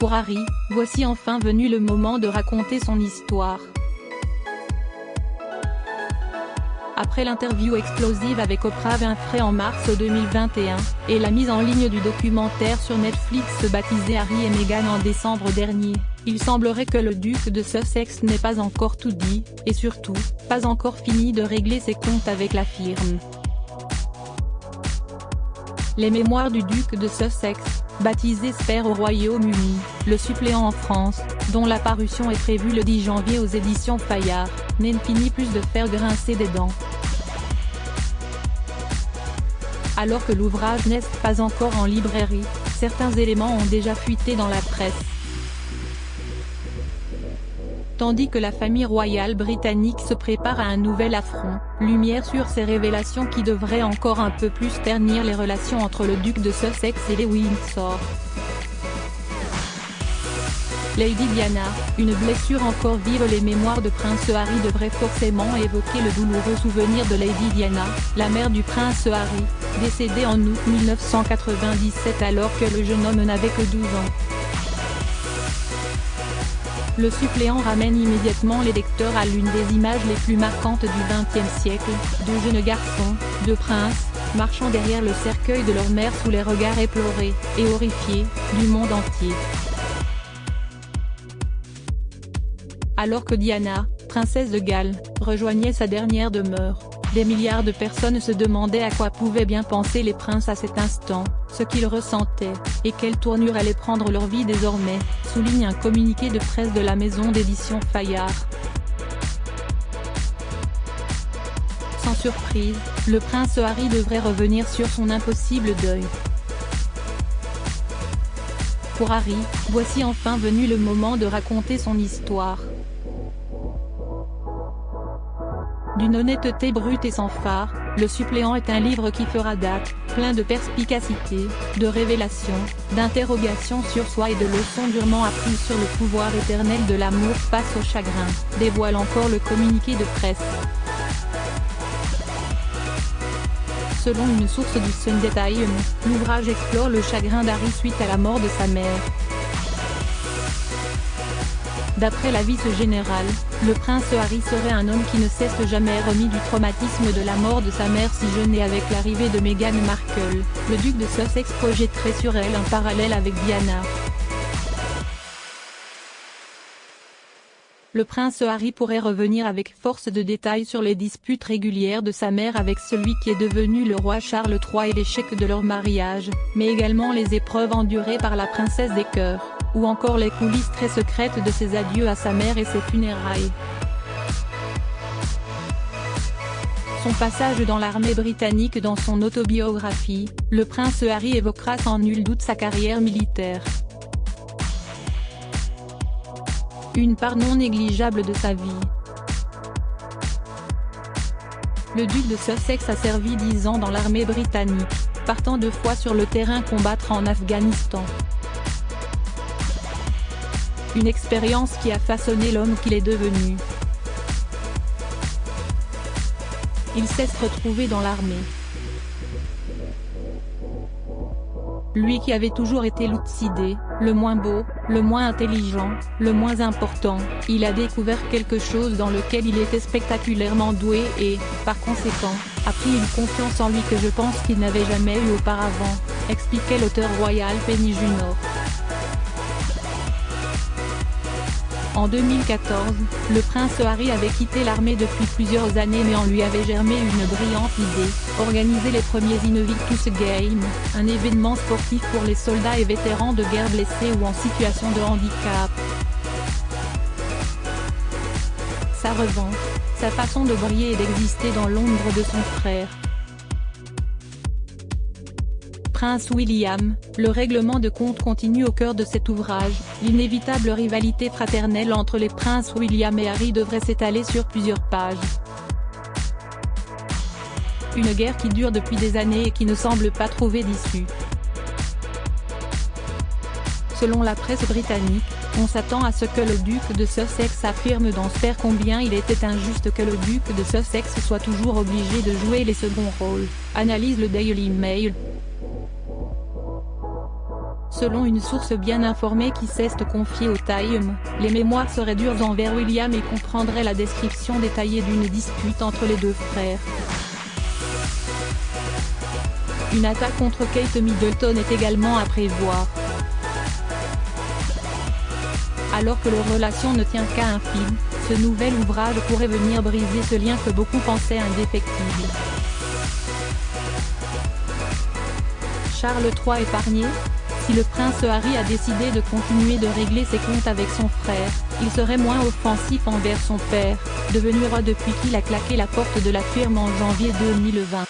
Pour Harry, voici enfin venu le moment de raconter son histoire. Après l'interview explosive avec Oprah Winfrey en mars 2021, et la mise en ligne du documentaire sur Netflix baptisé Harry et Meghan en décembre dernier, il semblerait que le duc de Sussex n'ait pas encore tout dit, et surtout, pas encore fini de régler ses comptes avec la firme. Les mémoires du duc de Sussex, baptisé Spare au Royaume-Uni, le suppléant en France, dont la parution est prévue le 10 janvier aux éditions Fayard, n'en finit plus de faire grincer des dents. Alors que l'ouvrage n'est pas encore en librairie, certains éléments ont déjà fuité dans la presse. Tandis que la famille royale britannique se prépare à un nouvel affront, lumière sur ces révélations qui devraient encore un peu plus ternir les relations entre le duc de Sussex et les Windsor. Lady Diana, une blessure encore vive. Les mémoires de Prince Harry devraient forcément évoquer le douloureux souvenir de Lady Diana, la mère du prince Harry, décédée en août 1997 alors que le jeune homme n'avait que 12 ans. Le suppléant ramène immédiatement les lecteurs à l'une des images les plus marquantes du XXe siècle, de jeunes garçons, de princes, marchant derrière le cercueil de leur mère sous les regards éplorés, et horrifiés, du monde entier. Alors que Diana, princesse de Galles, rejoignait sa dernière demeure, des milliards de personnes se demandaient à quoi pouvaient bien penser les princes à cet instant, ce qu'ils ressentaient, et quelle tournure allait prendre leur vie désormais, souligne un communiqué de presse de la maison d'édition Fayard. Sans surprise, le prince Harry devrait revenir sur son impossible deuil. Pour Harry, voici enfin venu le moment de raconter son histoire. D'une honnêteté brute et sans phare, Le suppléant est un livre qui fera date, plein de perspicacité, de révélations, d'interrogations sur soi et de leçons durement apprises sur le pouvoir éternel de l'amour face au chagrin, dévoile encore le communiqué de presse. Selon une source du Sunday Times, l'ouvrage explore le chagrin d'Harry suite à la mort de sa mère. D'après la vice-générale, le prince Harry serait un homme qui ne s'est jamais remis du traumatisme de la mort de sa mère si jeune, et avec l'arrivée de Meghan Markle, le duc de Sussex projetterait sur elle un parallèle avec Diana. Le prince Harry pourrait revenir avec force de détails sur les disputes régulières de sa mère avec celui qui est devenu le roi Charles III et l'échec de leur mariage, mais également les épreuves endurées par la princesse des cœurs, ou encore les coulisses très secrètes de ses adieux à sa mère et ses funérailles. Son passage dans l'armée britannique. Dans son autobiographie, le prince Harry évoquera sans nul doute sa carrière militaire. Une part non négligeable de sa vie. Le duc de Sussex a servi 10 ans dans l'armée britannique, partant 2 fois sur le terrain combattre en Afghanistan. Une expérience qui a façonné l'homme qu'il est devenu. Il sait se retrouver dans l'armée. Lui qui avait toujours été l'outsider, le moins beau, le moins intelligent, le moins important, il a découvert quelque chose dans lequel il était spectaculairement doué et, par conséquent, a pris une confiance en lui que je pense qu'il n'avait jamais eu auparavant, expliquait l'auteur royal Penny Junor. En 2014, le prince Harry avait quitté l'armée depuis plusieurs années, mais en lui avait germé une brillante idée, organiser les premiers Invictus Games, un événement sportif pour les soldats et vétérans de guerre blessés ou en situation de handicap. Sa revanche, sa façon de briller et d'exister dans l'ombre de son frère. Prince William, le règlement de compte continue au cœur de cet ouvrage. L'inévitable rivalité fraternelle entre les princes William et Harry devrait s'étaler sur plusieurs pages. Une guerre qui dure depuis des années et qui ne semble pas trouver d'issue. Selon la presse britannique, on s'attend à ce que le duc de Sussex affirme dans Spare combien il était injuste que le duc de Sussex soit toujours obligé de jouer les seconds rôles, analyse le Daily Mail. Selon une source bien informée qui s'est confiée au Time, les mémoires seraient dures envers William et comprendraient la description détaillée d'une dispute entre les deux frères. Une attaque contre Kate Middleton est également à prévoir. Alors que leur relation ne tient qu'à un fil, ce nouvel ouvrage pourrait venir briser ce lien que beaucoup pensaient indéfectible. Charles III épargné? Si le prince Harry a décidé de continuer de régler ses comptes avec son frère, il serait moins offensif envers son père, devenu roi depuis qu'il a claqué la porte de la firme en janvier 2020.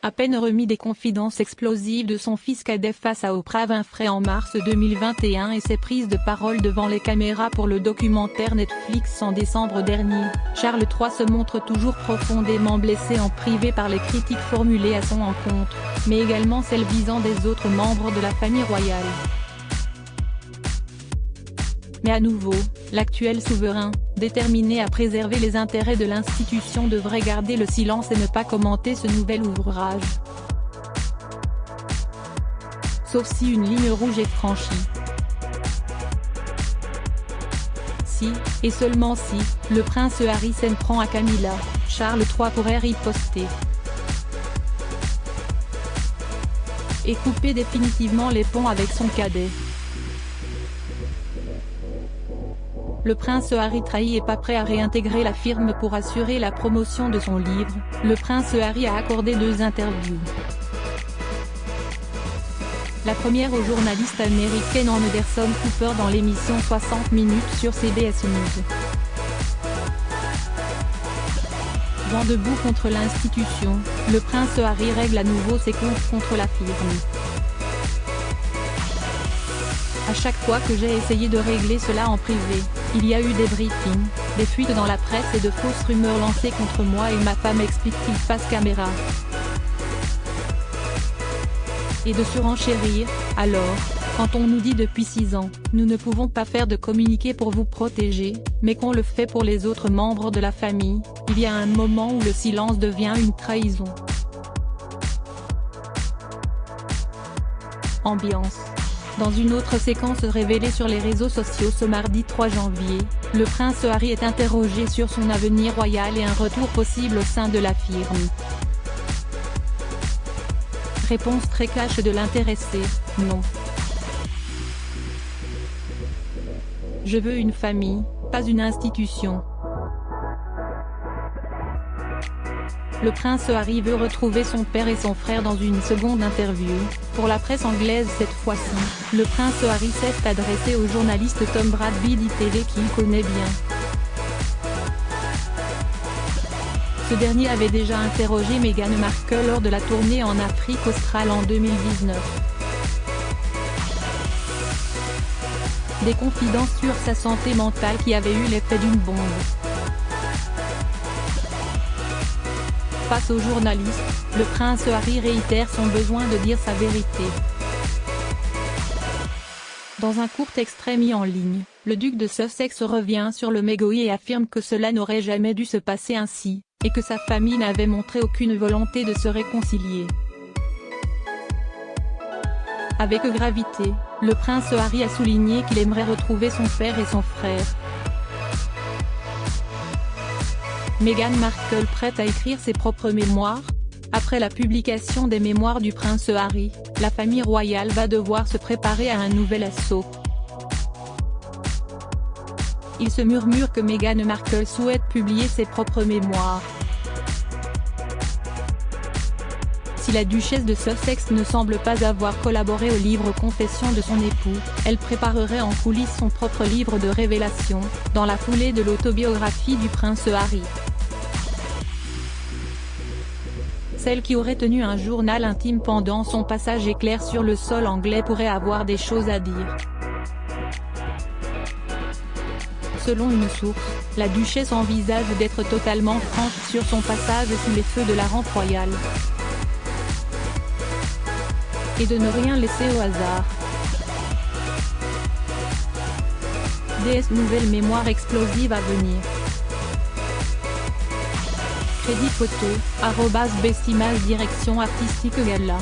À peine remis des confidences explosives de son fils cadet face à Oprah Winfrey en mars 2021 et ses prises de parole devant les caméras pour le documentaire Netflix en décembre dernier, Charles III se montre toujours profondément blessé en privé par les critiques formulées à son encontre, mais également celles visant des autres membres de la famille royale. Mais à nouveau, l'actuel souverain, déterminé à préserver les intérêts de l'institution, devrait garder le silence et ne pas commenter ce nouvel ouvrage. Sauf si une ligne rouge est franchie. Si, et seulement si, le prince Harry s'en prend à Camilla, Charles III pourrait riposter. Et couper définitivement les ponts avec son cadet. Le prince Harry trahi et pas prêt à réintégrer la firme pour assurer la promotion de son livre. Le prince Harry a accordé 2 interviews. La première au journaliste américaine Anderson Cooper dans l'émission 60 minutes sur CBS News. Vent debout contre l'institution, le prince Harry règle à nouveau ses comptes contre la firme. À chaque fois que j'ai essayé de régler cela en privé, il y a eu des briefings, des fuites dans la presse et de fausses rumeurs lancées contre moi et ma femme, explique-t-il face caméra. Et de surenchérir, alors, quand on nous dit depuis 6 ans, nous ne pouvons pas faire de communiqué pour vous protéger, mais qu'on le fait pour les autres membres de la famille, il y a un moment où le silence devient une trahison. Ambiance. Dans une autre séquence révélée sur les réseaux sociaux ce mardi 3 janvier, le prince Harry est interrogé sur son avenir royal et un retour possible au sein de la firme. Réponse très cash de l'intéressé, non. Je veux une famille, pas une institution. Le prince Harry veut retrouver son père et son frère dans une seconde interview. Pour la presse anglaise cette fois-ci, le prince Harry s'est adressé au journaliste Tom Bradby d'ITV qu'il connaît bien. Ce dernier avait déjà interrogé Meghan Markle lors de la tournée en Afrique australe en 2019. Des confidences sur sa santé mentale qui avaient eu l'effet d'une bombe. Face aux journalistes, le prince Harry réitère son besoin de dire sa vérité. Dans un court extrait mis en ligne, le duc de Sussex revient sur le mégoï et affirme que cela n'aurait jamais dû se passer ainsi, et que sa famille n'avait montré aucune volonté de se réconcilier. Avec gravité, le prince Harry a souligné qu'il aimerait retrouver son père et son frère. Meghan Markle prête à écrire ses propres mémoires? Après la publication des mémoires du prince Harry, la famille royale va devoir se préparer à un nouvel assaut. Il se murmure que Meghan Markle souhaite publier ses propres mémoires. Si la duchesse de Sussex ne semble pas avoir collaboré au livre Confessions de son époux, elle préparerait en coulisses son propre livre de révélations, dans la foulée de l'autobiographie du prince Harry. Celle qui aurait tenu un journal intime pendant son passage éclair sur le sol anglais pourrait avoir des choses à dire. Selon une source, la duchesse envisage d'être totalement franche sur son passage sous les feux de la rampe royale. Et de ne rien laisser au hasard. DS nouvelle mémoire explosive à venir. Crédit photo, @bestimage direction artistique Gala.